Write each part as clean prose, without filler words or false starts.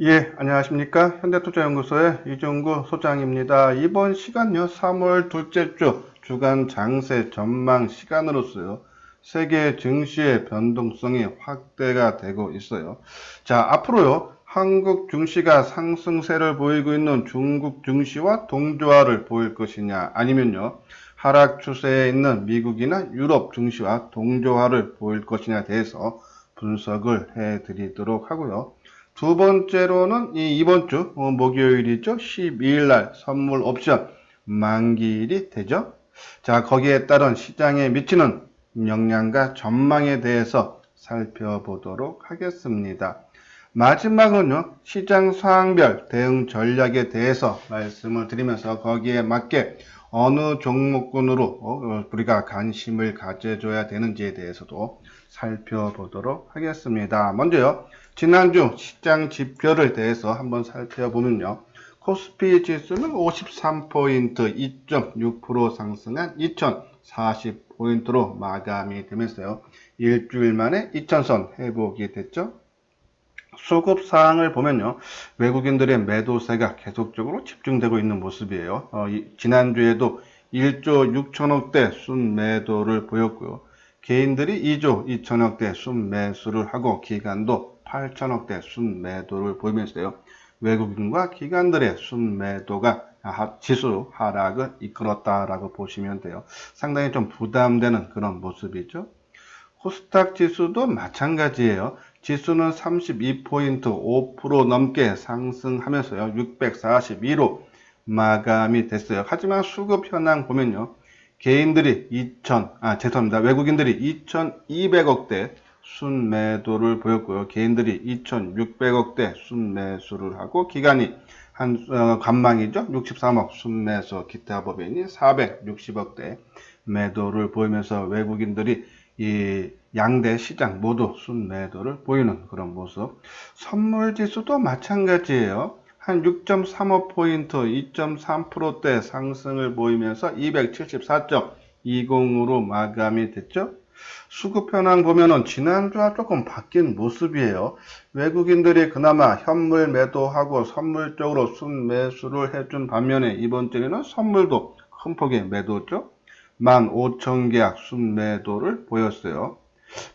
예, 안녕하십니까. 현대투자연구소의 이종구 소장입니다. 이번 시간요, 3월 둘째 주 주간 장세 전망 시간으로서요, 세계 증시의 변동성이 확대가 되고 있어요. 자, 앞으로요, 한국 증시가 상승세를 보이고 있는 중국 증시와 동조화를 보일 것이냐, 아니면요, 하락 추세에 있는 미국이나 유럽 증시와 동조화를 보일 것이냐에 대해서 분석을 해 드리도록 하고요. 두 번째로는 이번 주 목요일이죠. 12일 날 선물 옵션 만기일이 되죠. 자, 거기에 따른 시장에 미치는 영향과 전망에 대해서 살펴보도록 하겠습니다. 마지막은요, 시장 상황별 대응 전략에 대해서 말씀을 드리면서 거기에 맞게 어느 종목군으로 우리가 관심을 가져줘야 되는지에 대해서도 살펴보도록 하겠습니다. 먼저요, 지난주 시장 지표를 대해서 한번 살펴보면요, 코스피 지수는 53포인트 2.6% 상승한 2040포인트로 마감이 되면서요, 일주일 만에 2000선 회복이 됐죠. 수급 사항을 보면요, 외국인들의 매도세가 계속적으로 집중되고 있는 모습이에요. 지난주에도 1조 6천억대 순매도를 보였고요. 개인들이 2조 2천억대 순매수를 하고 기관도 8천억대 순매도를 보이면서요, 외국인과 기관들의 순매도가 지수 하락을 이끌었다라고 보시면 돼요. 상당히 좀 부담되는 그런 모습이죠. 코스닥 지수도 마찬가지예요. 지수는 32포인트 5% 넘게 상승하면서요, 642로 마감이 됐어요. 하지만 수급 현황 보면요, 개인들이 외국인들이 2200억대 순매도를 보였고요. 개인들이 2600억대 순매수를 하고, 기관이 관망이죠. 63억 순매수, 기타 법인이 460억대 매도를 보이면서 외국인들이 이 양대 시장 모두 순매도를 보이는 그런 모습. 선물 지수도 마찬가지예요. 한 6.35포인트 2.3%대 상승을 보이면서 274.20으로 마감이 됐죠. 수급 현황 보면은 지난주와 조금 바뀐 모습이에요. 외국인들이 그나마 현물 매도하고 선물 쪽으로 순매수를 해준 반면에 이번 주에는 선물도 큰 폭의 매도죠. 15,000계약 순매도를 보였어요.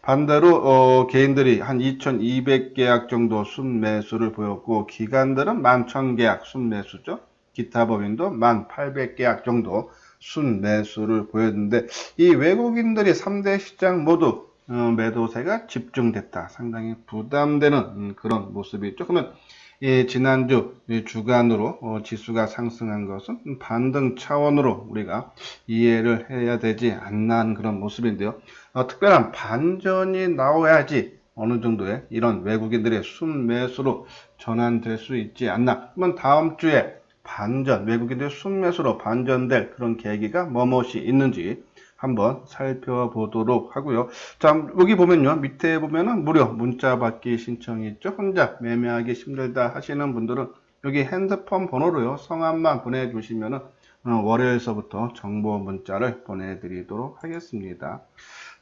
반대로 개인들이 한 2,200계약 정도 순매수를 보였고, 기관들은 11,000계약 순매수죠. 기타 법인도 1,800계약 정도 순매수를 보였는데, 이 외국인들이 3대 시장 모두 매도세가 집중됐다. 상당히 부담되는 그런 모습이죠. 그러면 지난주 주간으로 지수가 상승한 것은 반등 차원으로 우리가 이해를 해야 되지 않나 하는 그런 모습인데요. 특별한 반전이 나와야지 어느 정도의 이런 외국인들의 순매수로 전환될 수 있지 않나. 그러면 다음 주에 외국인들의 순매수로 반전될 그런 계기가 뭐뭇이 있는지 한번 살펴보도록 하고요. 자, 여기 보면요, 밑에 보면은 무료 문자 받기 신청이 있죠. 혼자 매매하기 힘들다 하시는 분들은 여기 핸드폰 번호로요, 성함만 보내주시면은 월요일서부터 정보 문자를 보내드리도록 하겠습니다.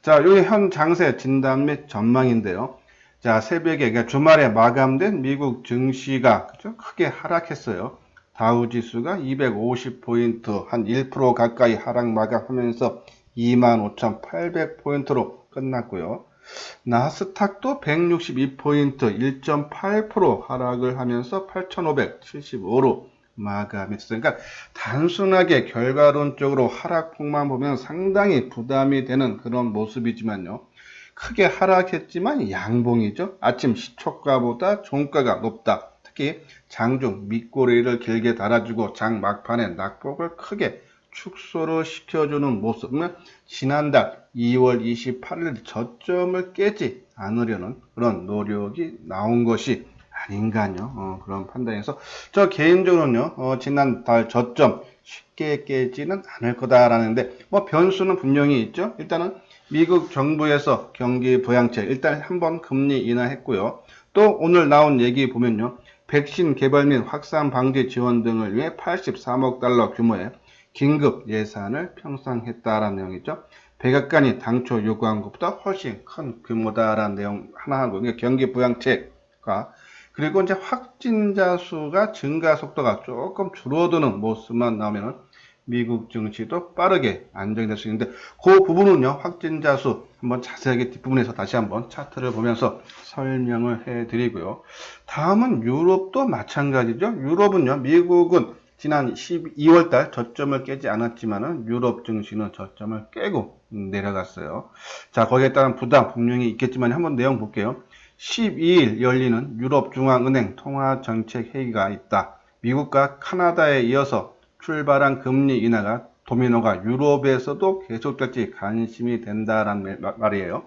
자, 여기 현 장세 진단 및 전망인데요. 자, 새벽에, 그러니까 주말에 마감된 미국 증시가 그죠? 크게 하락했어요. 다우 지수가 250포인트, 한 1% 가까이 하락 마감하면서 25,800포인트로 끝났고요. 나스닥도 162포인트, 1.8% 하락을 하면서 8,575로 마감했어요. 그러니까 단순하게 결과론적으로 하락폭만 보면 상당히 부담이 되는 그런 모습이지만요, 크게 하락했지만 양봉이죠. 아침 시초가보다 종가가 높다. 특히 장중 밑꼬리를 길게 달아주고 장 막판에 낙폭을 크게 축소를 시켜주는 모습. 지난달 2월 28일 저점을 깨지 않으려는 그런 노력이 나온 것이 아닌가요? 그런 판단에서 저 개인적으로는요, 지난달 저점 쉽게 깨지는 않을 거다라는데, 뭐 변수는 분명히 있죠. 일단은 미국 정부에서 경기 부양책 일단 한번 금리 인하했고요. 또 오늘 나온 얘기 보면요, 백신 개발 및 확산 방지 지원 등을 위해 83억 달러 규모의 긴급 예산을 편성했다라는 내용이죠. 백악관이 당초 요구한 것보다 훨씬 큰 규모다라는 내용 하나 하고, 경기 부양책과 그리고 이제 확진자 수가 증가 속도가 조금 줄어드는 모습만 나오면 미국 증시도 빠르게 안정이 될 수 있는데, 그 부분은요, 확진자 수 한번 자세하게 뒷부분에서 다시 한번 차트를 보면서 설명을 해 드리고요. 다음은 유럽도 마찬가지죠. 유럽은요, 미국은 지난 12월 달 저점을 깨지 않았지만은 유럽 증시는 저점을 깨고 내려갔어요. 자, 거기에 따른 부담 분명히 있겠지만 한번 내용 볼게요. 12일 열리는 유럽중앙은행 통화정책회의가 있다. 미국과 카나다에 이어서 출발한 금리 인하가 도미노가 유럽에서도 계속될지 관심이 된다라는 말이에요.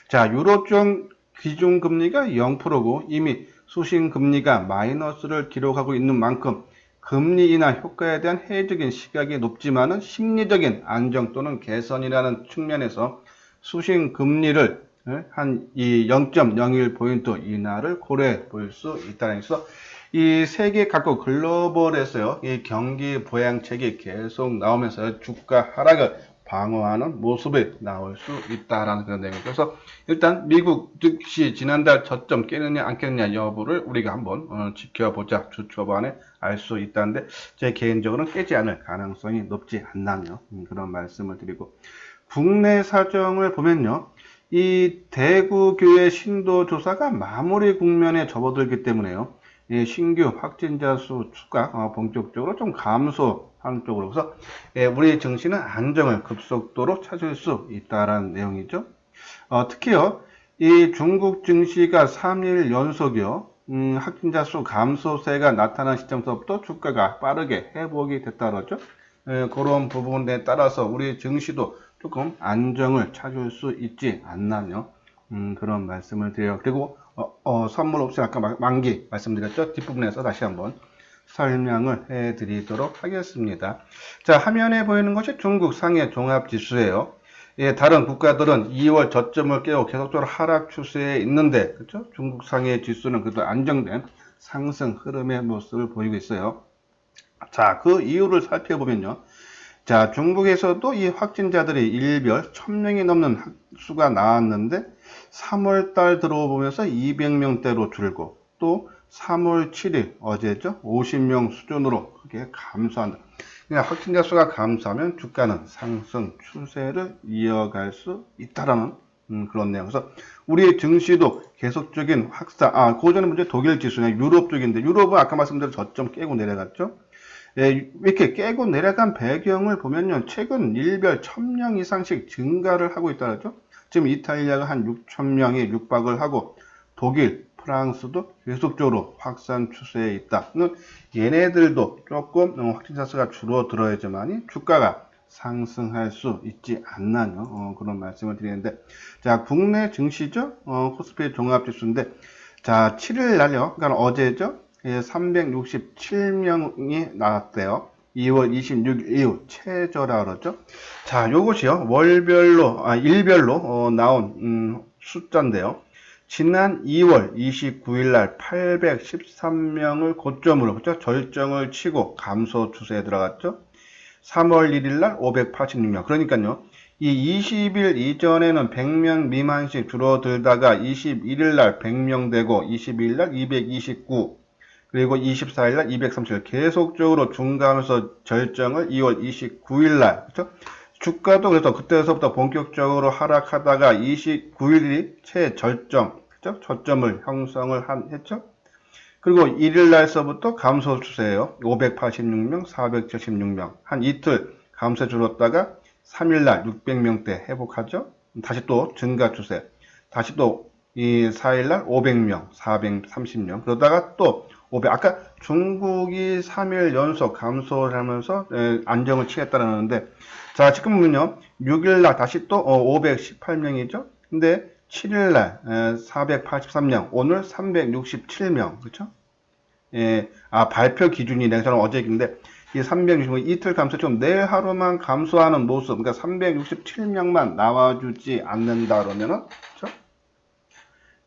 자, 유럽 중 기준금리가 0%고 이미 수신금리가 마이너스를 기록하고 있는 만큼 금리 인하 효과에 대한 회의적인 시각이 높지만은 심리적인 안정 또는 개선이라는 측면에서 수신금리를 한 이 0.01포인트 인하를 고려해 볼 수 있다는 것에서 이 세계 각국 글로벌에서요, 이 경기 부양책이 계속 나오면서 주가 하락을 방어하는 모습이 나올 수 있다라는 그런 내용이죠. 그래서 일단 미국 즉시 지난달 저점 깨느냐 안 깨느냐 여부를 우리가 한번 지켜보자. 주 초반에 알 수 있다는데 제 개인적으로는 깨지 않을 가능성이 높지 않나요? 그런 말씀을 드리고, 국내 사정을 보면요, 이 대구교회 신도 조사가 마무리 국면에 접어들기 때문에요, 이 신규 확진자 수 수가 본격적으로 좀 감소하는 쪽으로, 그래서 우리 증시는 안정을 급속도로 찾을 수 있다라는 내용이죠. 특히요, 이 중국 증시가 3일 연속이요, 확진자 수 감소세가 나타난 시점서부터 주가가 빠르게 회복이 됐다 그러죠. 그런 부분에 따라서 우리 증시도 조금 안정을 찾을 수 있지 않나요? 그런 말씀을 드려요. 그리고 선물 옵션 아까 만기 말씀드렸죠. 뒷부분에서 다시 한번 설명을 해 드리도록 하겠습니다. 자, 화면에 보이는 것이 중국 상해 종합지수예요. 예, 다른 국가들은 2월 저점을 깨고 계속적으로 하락 추세에 있는데, 그렇죠? 중국 상해 지수는 그래도 안정된 상승 흐름의 모습을 보이고 있어요. 자, 그 이유를 살펴보면요. 자, 중국에서도 이 확진자들이 일별 1000명이 넘는 수가 나왔는데 3월달 들어보면서 200명대로 줄고, 또 3월 7일 어제죠, 50명 수준으로 크게 감소한다. 그냥 확진자 수가 감소하면 주가는 상승 추세를 이어갈 수 있다라는 그런 내용. 그래서 우리 증시도 계속적인 확산, 그 전에 문제 독일 지수냐, 유럽 쪽인데, 유럽은 아까 말씀드린 저점 깨고 내려갔죠. 예, 이렇게 깨고 내려간 배경을 보면요, 최근 일별 1000명 이상씩 증가를 하고 있다죠. 지금 이탈리아가 한 6000명이 육박을 하고, 독일, 프랑스도 계속적으로 확산 추세에 있다. 얘네들도 조금 확진자 수가 줄어들어야지만이 주가가 상승할 수 있지 않나요? 그런 말씀을 드리는데, 자, 국내 증시죠. 코스피 종합지수인데, 자, 7일 날요, 그러니까 어제죠. 367명이 나왔대요. 2월 26일 이후 최저라 그러죠. 자, 요것이요, 일별로 나온 숫자인데요. 지난 2월 29일 날 813명을 고점으로, 그렇죠? 절정을 치고 감소 추세에 들어갔죠. 3월 1일 날 586명. 그러니까요, 이 20일 이전에는 100명 미만씩 줄어들다가 21일 날 100명 되고, 22일 날 229, 그리고 24일 날 237, 계속적으로 증가하면서 절정을 2월 29일 날, 그렇죠? 주가도 그래서 그때서부터 본격적으로 하락하다가 29일이 최절정, 그렇죠? 저점을 형성을 했죠? 그리고 1일 날서부터 감소 추세예요. 586명, 476명. 한 이틀 감소 줄었다가 3일 날 600명대 회복하죠? 다시 또 증가 추세. 다시 또 이 4일 날 500명, 430명. 그러다가 또 500, 아까 중국이 3일 연속 감소를 하면서 안정을 취했다는데, 자, 지금 보면요, 6일날 다시 또 518명이죠. 근데 7일날 483명, 오늘 367명, 그렇죠? 예, 발표 기준이 저는 어제인데, 이 360명 이틀 감소, 좀 내일 하루만 감소하는 모습, 그러니까 367명만 나와주지 않는다 그러면은, 그렇죠?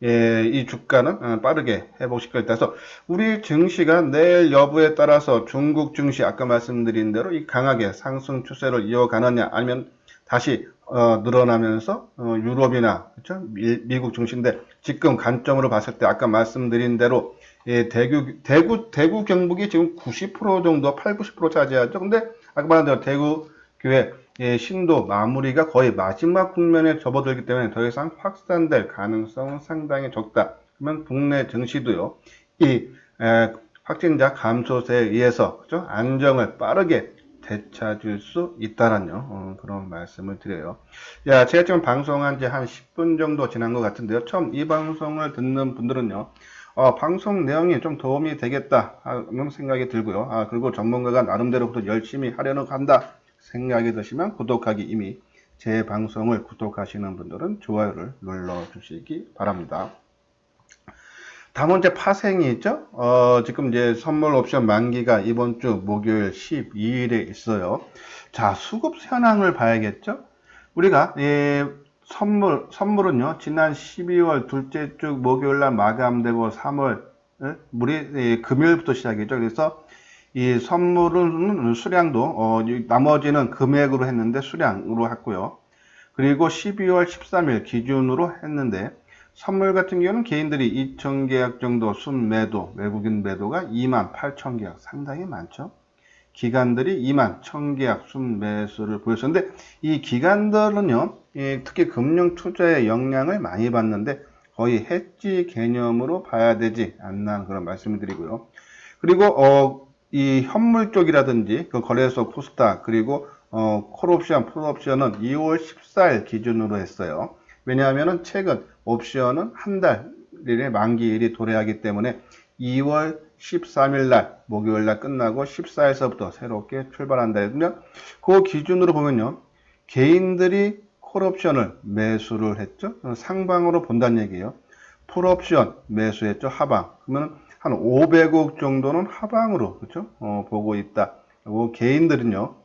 예, 이 주가는 빠르게 회복시킬 때, 그래서 우리 증시가 내일 여부에 따라서 중국 증시 아까 말씀드린 대로 이 강하게 상승 추세를 이어가느냐, 아니면 다시 늘어나면서 유럽이나, 그렇죠? 미국 증시인데 지금 관점으로 봤을 때 아까 말씀드린 대로 예, 대구 경북이 지금 90% 정도, 8, 90% 차지하죠. 근데 아까 말한 대로 대구 교회 예, 신도 마무리가 거의 마지막 국면에 접어들기 때문에 더 이상 확산될 가능성은 상당히 적다. 그러면 국내 증시도요, 이 확진자 감소세에 의해서 그죠? 안정을 빠르게 되찾을 수 있다라는 그런 말씀을 드려요. 야, 제가 지금 방송한 지 한 10분 정도 지난 것 같은데요. 처음 이 방송을 듣는 분들은요, 방송 내용이 좀 도움이 되겠다 하는 생각이 들고요. 그리고 전문가가 나름대로 열심히 하려고 한다 생각이 드시면 구독하기, 이미 제 방송을 구독하시는 분들은 좋아요를 눌러주시기 바랍니다. 다음 이제 파생이 있죠. 지금 이제 선물 옵션 만기가 이번 주 목요일 12일에 있어요. 자, 수급 현황을 봐야겠죠. 우리가 선물은요, 지난 12월 둘째 주 목요일 날 마감되고 3월 우리 금요일부터 시작이죠. 그래서 이 선물은 수량도 나머지는 금액으로 했는데 수량으로 했고요. 그리고 12월 13일 기준으로 했는데, 선물 같은 경우는 개인들이 2,000계약 정도 순매도, 외국인 매도가 28,000계약, 상당히 많죠. 기관들이 21,000계약 순매수를 보였었는데, 이 기관들은요, 특히 금융 투자에 영향을 많이 받는데 거의 해지 개념으로 봐야 되지 않나 그런 말씀을 드리고요. 그리고 이 현물 쪽이라든지 그 거래소 코스닥, 그리고 콜옵션, 풋옵션은 2월 14일 기준으로 했어요. 왜냐하면 최근 옵션은 한 달의 만기일이 도래하기 때문에 2월 13일 날 목요일 날 끝나고 14일서부터 새롭게 출발한다 했으면, 그 기준으로 보면요, 개인들이 콜옵션을 매수를 했죠. 상방으로 본다는 얘기예요. 풀옵션 매수했죠. 하방. 그러면 한 500억 정도는 하방으로, 그렇죠? 보고 있다. 그리고 개인들은요,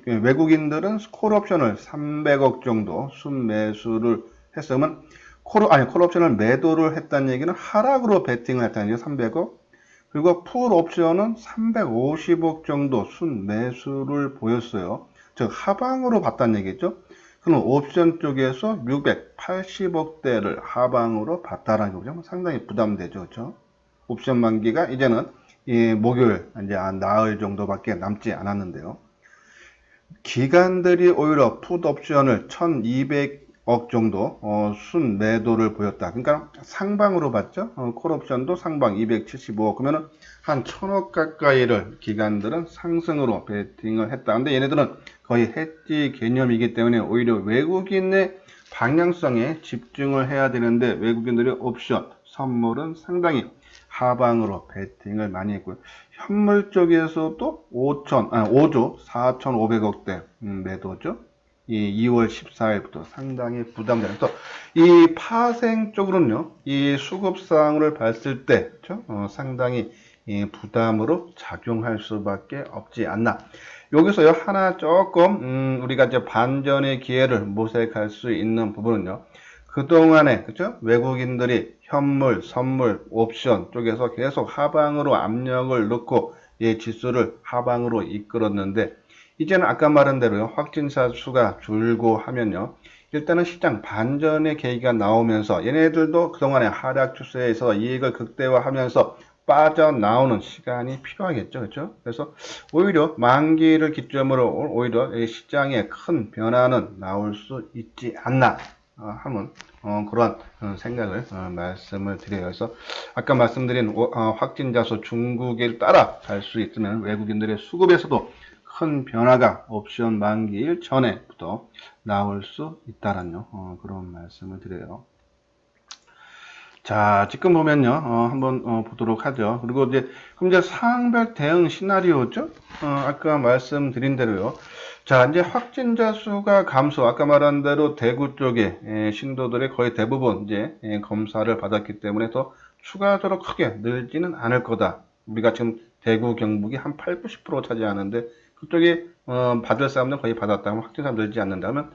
외국인들은 콜옵션을 300억 정도 순매수를 했으면, 콜옵션을 매도를 했다는 얘기는 하락으로 베팅을 했다는 얘기죠. 300억. 그리고 풀옵션은 350억 정도 순매수를 보였어요. 즉 하방으로 봤다는 얘기죠. 그럼 옵션 쪽에서 680억대를 하방으로 봤다라는 거죠. 상당히 부담되죠. 그렇죠? 옵션 만기가 이제는 목요일 이제 나흘 정도밖에 남지 않았는데요. 기관들이 오히려 풋 옵션을 1200억 정도 순 매도를 보였다. 그러니까 상방으로 봤죠. 콜 옵션도 상방 275억. 그러면 한 1000억 가까이를 기관들은 상승으로 베팅을 했다. 근데 얘네들은 거의 해지 개념이기 때문에 오히려 외국인의 방향성에 집중을 해야 되는데, 외국인들의 옵션, 선물은 상당히 하방으로 베팅을 많이 했고요. 현물 쪽에서도 5조 4,500억대 매도죠. 이 2월 14일부터 상당히 부담되는. 또 이 파생 쪽으로는요, 이 수급상을 봤을 때 그렇죠? 상당히 부담으로 작용할 수밖에 없지 않나. 여기서요 하나 조금 우리가 이제 반전의 기회를 모색할 수 있는 부분은요, 그동안에 그죠? 외국인들이 현물, 선물, 옵션 쪽에서 계속 하방으로 압력을 넣고 지수를 하방으로 이끌었는데, 이제는 아까 말한 대로요, 확진자 수가 줄고 하면요, 일단은 시장 반전의 계기가 나오면서 얘네들도 그동안의 하락 추세에서 이익을 극대화하면서 빠져나오는 시간이 필요하겠죠. 그렇죠? 그래서 오히려 만기를 기점으로 오히려 시장에 큰 변화는 나올 수 있지 않나 하면 그런 생각을 말씀을 드려요. 그래서 아까 말씀드린 확진자 수 중국에 따라 갈 수 있으면 외국인들의 수급에서도 큰 변화가 옵션 만기일 전에부터 나올 수 있다라는 그런 말씀을 드려요. 자, 지금 보면요, 한번 보도록 하죠. 그리고 그럼 이제 상황별 대응 시나리오죠. 아까 말씀드린 대로요. 자, 이제 확진자 수가 감소, 아까 말한 대로 대구 쪽에 신도들의 거의 대부분 이제 검사를 받았기 때문에 더 추가적으로 크게 늘지는 않을 거다. 우리가 지금 대구, 경북이 한 8, 90% 차지하는데, 그쪽에 받을 사람들은 거의 받았다면 확진자 늘지 않는다면,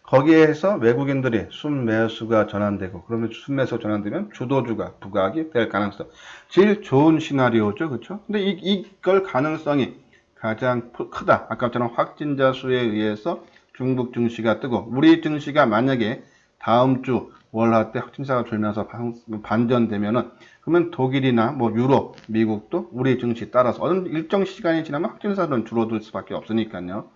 거기에서 외국인들이 순매수가 전환되고, 그러면 순매수 전환되면 주도주가 부각이 될 가능성. 제일 좋은 시나리오죠. 그렇죠? 근데 이걸 가능성이 가장 크다. 아까처럼 확진자 수에 의해서 중국 증시가 뜨고, 우리 증시가 만약에 다음 주 월화 때 확진자가 줄면서 반전되면은 그러면 독일이나 뭐 유럽, 미국도 우리 증시 따라서 어느 일정 시간이 지나면 확진자는 줄어들 수밖에 없으니까요.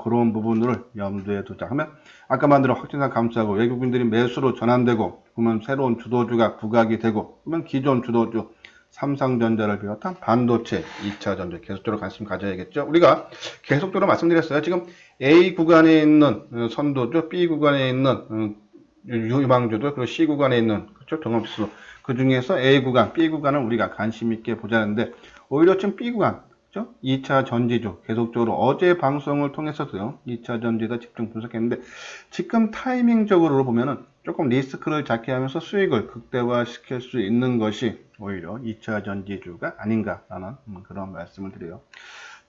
그런 부분을 염두에 두자 하면 아까 만들어 확진자 감소하고 외국인들이 매수로 전환되고 그러면 새로운 주도주가 부각이 되고 그러면 기존 주도주 삼성전자를 비롯한 반도체, 2차 전지 계속적으로 관심 가져야겠죠. 우리가 계속적으로 말씀드렸어요. 지금 A 구간에 있는 선도주, B 구간에 있는 유망주도, 그리고 C 구간에 있는 그렇죠? 동업지수. 그 중에서 A 구간, B 구간을 우리가 관심 있게 보자는데 오히려 지금 B 구간, 그렇죠? 2차 전지주 계속적으로 어제 방송을 통해서도요. 2차 전지에다 집중 분석했는데 지금 타이밍적으로 보면은 조금 리스크를 작게 하면서 수익을 극대화시킬 수 있는 것이 오히려 2차 전지주가 아닌가라는 그런 말씀을 드려요.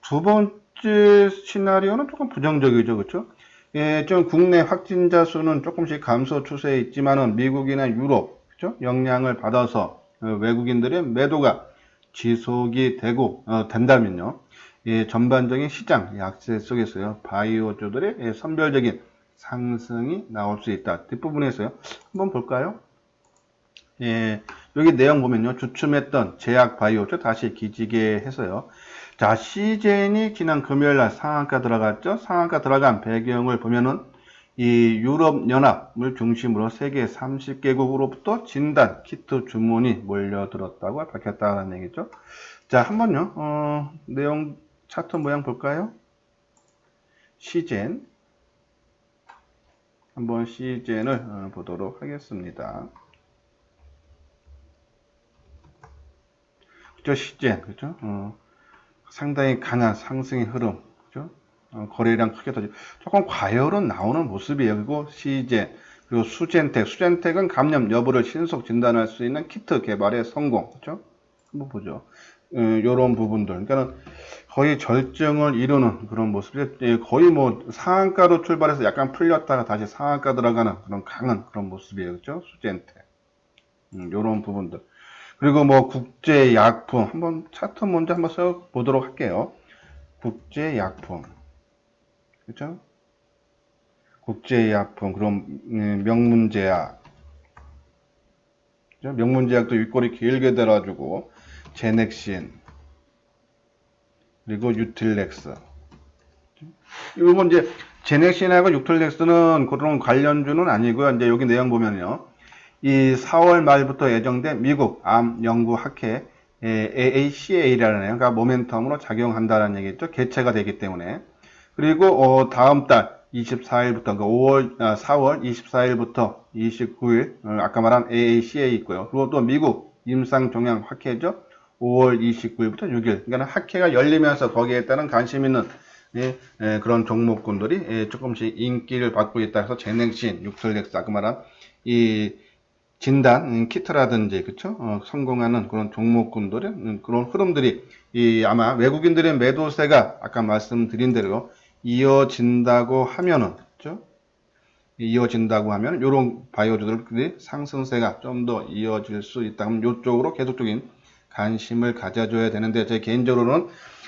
두 번째 시나리오는 조금 부정적이죠, 그렇죠? 예, 좀 국내 확진자 수는 조금씩 감소 추세에 있지만은 미국이나 유럽, 그렇죠? 영향을 받아서 외국인들의 매도가 지속이 되고 된다면요. 예, 전반적인 시장 약세 속에서요. 바이오주들의 예, 선별적인 상승이 나올 수 있다. 뒷부분에서요. 한번 볼까요? 예, 여기 내용 보면요. 주춤했던 제약 바이오주 다시 기지개 해서요. 자, 시젠이 지난 금요일 날 상한가 들어갔죠. 상한가 들어간 배경을 보면은 이 유럽연합을 중심으로 세계 30개국으로부터 진단 키트 주문이 몰려들었다고 밝혔다는 얘기죠. 자, 한번요. 내용 차트 모양 볼까요? 시젠. 한번 시젠을 보도록 하겠습니다. 그죠? 시젠. 그죠? 상당히 강한 상승의 흐름. 그죠? 거래량 크게 터지고 조금 과열은 나오는 모습이에요. 그리고 시젠, 그리고 수젠텍. 수젠텍은 감염 여부를 신속 진단할 수 있는 키트 개발의 성공. 그죠? 한번 보죠. 요런 부분들. 그러니까 거의 절정을 이루는 그런 모습이 거의 뭐 상한가로 출발해서 약간 풀렸다가 다시 상한가 들어가는 그런 강한 그런 모습이에요. 그죠? 수젠텍. 요런 부분들. 그리고 뭐 국제약품. 한번 차트 먼저 한번 써보도록 할게요. 국제약품. 그죠? 국제약품. 그럼 명문제약. 그죠? 명문제약도 윗꼬리 길게 달아주고 제넥신. 그리고 유틸렉스. 이건 이제 제넥신하고 유틸렉스는 그런 관련주는 아니고요. 이제 여기 내용 보면요. 이 4월 말부터 예정된 미국 암 연구 학회 AACA라는 그러니까 모멘텀으로 작용한다는 얘기죠. 개최가 되기 때문에. 그리고 다음 달 24일부터 그러니까 4월 24일부터 29일 아까 말한 AACA 있고요. 그리고 또 미국 임상종양 학회죠. 5월 29일부터 6일. 그러니까 학회가 열리면서 거기에 따른 관심 있는 그런 종목군들이 조금씩 인기를 받고 있다 해서 제넥신, 유틸렉스 아까 말한 이 진단 키트라든지 그쵸? 성공하는 그런 종목군들의 그런 흐름들이 아마 외국인들의 매도세가 아까 말씀드린 대로 이어진다고 하면은 그쵸? 이어진다고 하면 이런 바이오주들의 상승세가 좀 더 이어질 수 있다. 그럼 이쪽으로 계속적인 관심을 가져줘야 되는데 제 개인적으로는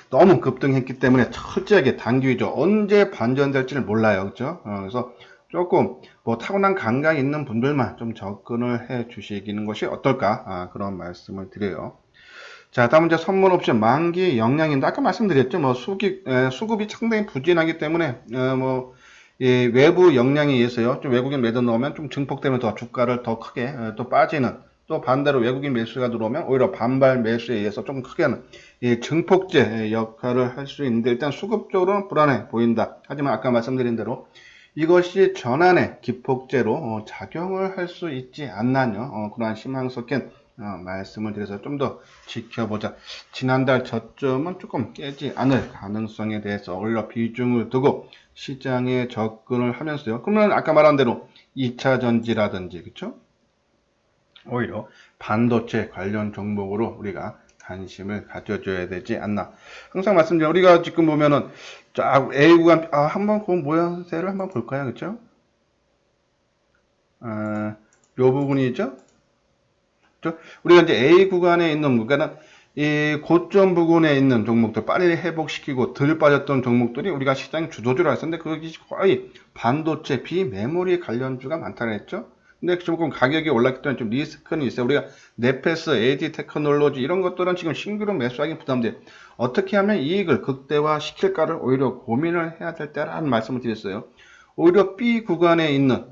너무 급등했기 때문에 철저하게 단기죠. 언제 반전될지를 몰라요. 그렇죠? 그래서 조금 뭐 타고난 감각이 있는 분들만 좀 접근을 해 주시는 것이 어떨까 그런 말씀을 드려요. 자, 다음은 이제 선물 옵션 만기 영향인데 아까 말씀드렸죠. 뭐 수급이 상당히 부진하기 때문에 외부 영향에 의해서요. 좀 외국인 매도 넣으면 좀 증폭되면서 주가를 더 크게 또 빠지는 또 반대로 외국인 매수가 들어오면 오히려 반발 매수에 의해서 좀 크게 하는 증폭제 역할을 할 수 있는데 일단 수급적으로는 불안해 보인다. 하지만 아까 말씀드린 대로 이것이 전환의 기폭제로 작용을 할 수 있지 않나요? 그러한 희망스럽게 말씀을 드려서 좀 더 지켜보자. 지난달 저점은 조금 깨지 않을 가능성에 대해서 오히려 비중을 두고 시장에 접근을 하면서요. 그러면 아까 말한 대로 2차 전지라든지 그쵸? 오히려 반도체 관련 종목으로 우리가 관심을 가져줘야 되지 않나. 항상 말씀드린 우리가 지금 보면은 쫙 A 구간 한번 그 모양새를 한번 볼까요, 그렇죠? 요 부분이죠. 그렇죠? 우리가 이제 A 구간에 있는 그러니까 이 고점 부근에 있는 종목들 빨리 회복시키고 덜 빠졌던 종목들이 우리가 시장 주도주라 했었는데 그것이 거의 반도체 비메모리 관련주가 많다고 했죠. 근데 조금 가격이 올랐기 때문에 좀 리스크는 있어요. 우리가 넷패스, AD 테크놀로지 이런 것들은 지금 신규로 매수하기 부담돼요. 어떻게 하면 이익을 극대화 시킬까를 오히려 고민을 해야 될 때라는 말씀을 드렸어요. 오히려 B 구간에 있는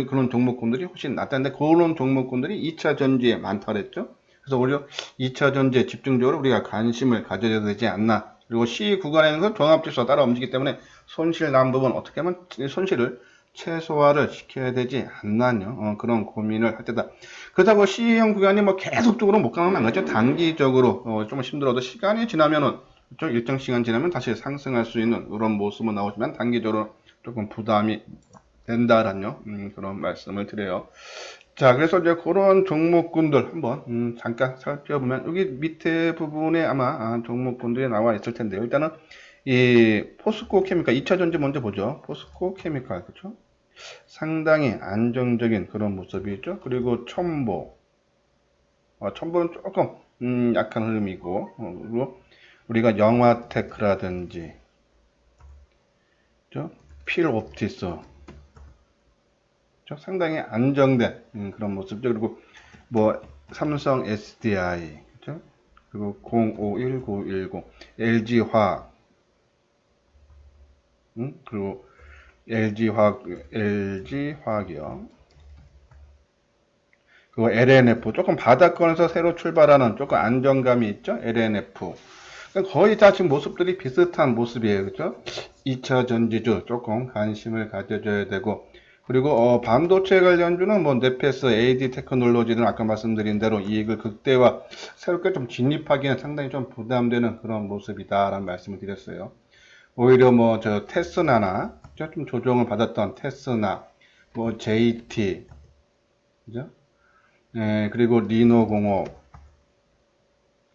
그런 종목군들이 훨씬 낫다는데 그런 종목군들이 2차 전지에 많다 그랬죠. 그래서 오히려 2차 전지에 집중적으로 우리가 관심을 가져야 되지 않나. 그리고 C 구간에는 종합지수가 따라 움직이기 때문에 손실 난 부분 어떻게 하면 손실을 최소화를 시켜야 되지 않나요? 그런 고민을 할 때다. 그렇다고 C형 구간이 뭐 계속적으로 못 가는 건 아니죠. 단기적으로 좀 힘들어도 시간이 지나면은 좀 일정 시간 지나면 다시 상승할 수 있는 그런 모습은 나오지만 단기적으로 조금 부담이 된다라는 그런 말씀을 드려요. 자, 그래서 이제 그런 종목군들 한번 잠깐 살펴보면 여기 밑에 부분에 아마 종목군들이 나와 있을 텐데요. 일단은 이 포스코 케미칼 2차 전지 먼저 보죠. 포스코 케미칼 그렇죠? 상당히 안정적인 그런 모습이 있죠. 그리고 첨보 첨보는 조금 약한 흐름이고 그리고 우리가 영화테크라든지 그렇죠? 필옵티스 그렇죠? 상당히 안정된 그런 모습이죠. 그리고 뭐 삼성 SDI 그렇죠? 그리고 051910 LG화학 그리고 LG화학이요. 그리고 LNF 조금 바닥권에서 새로 출발하는 조금 안정감이 있죠. LNF 거의 다 지금 모습들이 비슷한 모습이에요. 그렇죠? 2차 전지주 조금 관심을 가져줘야 되고 그리고 반도체 관련주는 뭐 넷패스, AD 테크놀로지는 아까 말씀드린 대로 이익을 극대화 새롭게 좀 진입하기는 상당히 좀 부담되는 그런 모습이다라는 말씀을 드렸어요. 오히려 뭐 저 테스나나 좀 조정을 받았던 테스나, 뭐 JT, 그죠? 예, 그리고 리노공업,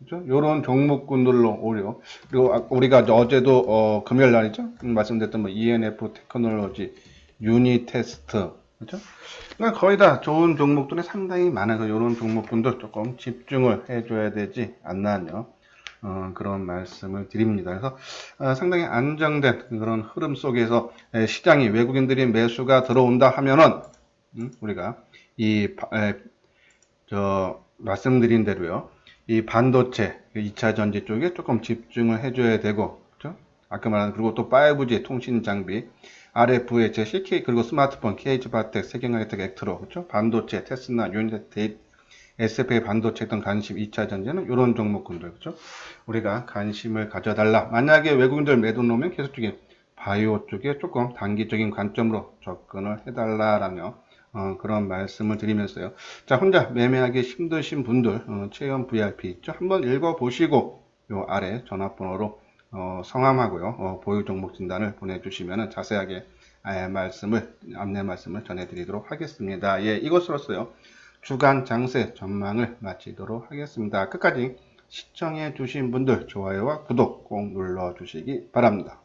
그죠? 요런 종목군들로 오히려 그리고 우리가 어제도 금요일 날이죠? 말씀드렸던 뭐 ENF 테크놀로지, 유니테스트, 그죠? 그러니까 거의 다 좋은 종목들이 상당히 많아서 이런 종목군들 조금 집중을 해줘야 되지 않나요? 그런 말씀을 드립니다. 그래서 상당히 안정된 그런 흐름 속에서 시장이 외국인들이 매수가 들어온다 하면은 우리가 말씀드린 대로요. 이 반도체 2차 전지 쪽에 조금 집중을 해줘야 되고, 그렇죠? 아까 말한 그리고 또 5G 통신 장비, RFH, CK 그리고 스마트폰, KH바텍, 세경하이텍, 액트로, 그렇죠? 반도체, 테스나, 유니텍, SFA 반도체 등 관심 2차 전지는 이런 종목군들, 그렇죠? 우리가 관심을 가져달라. 만약에 외국인들 매도 놓으면 계속적인 바이오 쪽에 조금 단기적인 관점으로 접근을 해달라라며 그런 말씀을 드리면서요. 자, 혼자 매매하기 힘드신 분들 체험 VIP 있죠? 한번 읽어보시고 요 아래 전화번호로 성함하고요 보유 종목 진단을 보내주시면 자세하게 안내 말씀을 전해드리도록 하겠습니다. 예, 이것으로서요 주간 장세 전망을 마치도록 하겠습니다. 끝까지 시청해 주신 분들 좋아요와 구독 꼭 눌러 주시기 바랍니다.